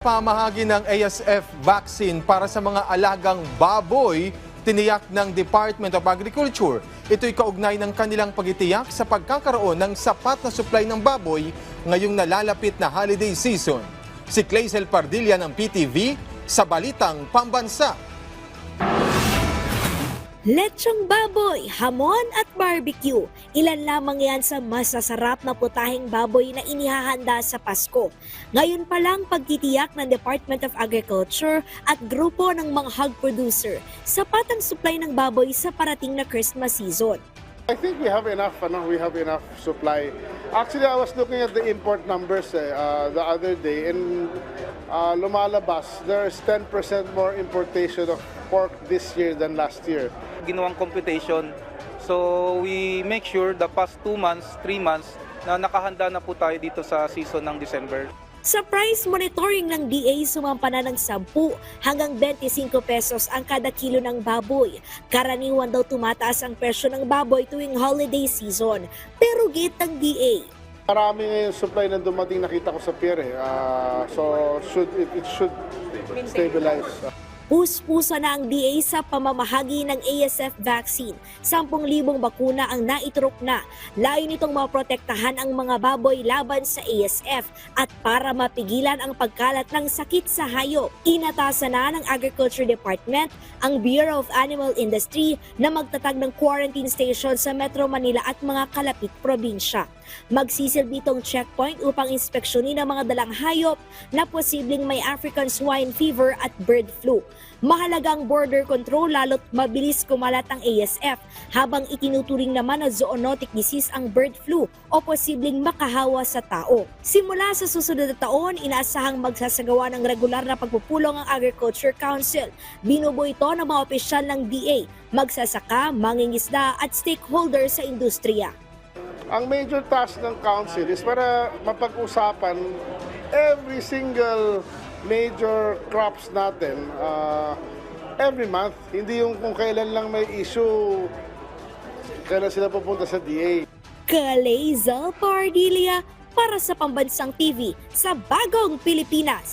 Pamahagi ng ASF vaccine para sa mga alagang baboy, tiniyak ng Department of Agriculture. Ito'y kaugnay ng kanilang pagitiyak sa pagkakaroon ng sapat na supply ng baboy ngayong nalalapit na holiday season. Si Clazel Pardilla ng PTV sa Balitang Pambansa. Lechong baboy, hamon at barbecue. Ilan lamang yan sa masasarap na putahing baboy na inihahanda sa Pasko. Ngayon pa lang pagtitiyak ng Department of Agriculture at grupo ng mga hog producer, sapat ang supply ng baboy sa parating na Christmas season. I think we have enough supply. Actually, I was looking at the import numbers the other day and lumalabas, there's 10% more importation of pork this year than last year. Ginawang computation. So we make sure the past 2 months, 3 months na nakahanda na po tayo dito sa season ng December. Sa price monitoring ng DA, sumampa na ng 10 hanggang 25 pesos ang kada kilo ng baboy. Karaniwan daw tumataas ang presyo ng baboy tuwing holiday season. Pero gate ng DA, Marami ngayon supply na dumating nakita ko sa pier so it should stabilize. Puspusa na ang DA sa pamamahagi ng ASF vaccine. 10,000 bakuna ang naiturok na. Layo nitong maprotektahan ang mga baboy laban sa ASF at para mapigilan ang pagkalat ng sakit sa hayop. Inatasan na ng Agriculture Department ang Bureau of Animal Industry na magtatag ng quarantine station sa Metro Manila at mga kalapit probinsya. Magsisilbi itong checkpoint upang inspeksyonin ang mga dalang hayop na posibleng may African swine fever at bird flu. Mahalagang border control lalo't mabilis kumalat ang ASF habang itinuturing naman na zoonotic disease ang bird flu o posibleng makahawa sa tao. Simula sa susunod na taon, inaasahang magsasagawa ng regular na pagpupulong ang Agriculture Council. Binubuo ito ng mga opisyal ng DA, magsasaka, mangingisda at stakeholders sa industriya. Ang major task ng council is para mapag-usapan every single major crops natin every month. Hindi yung kung kailan lang may issue, kailan sila pupunta sa DA. Clazel Pardilla para sa Pambansang TV sa Bagong Pilipinas.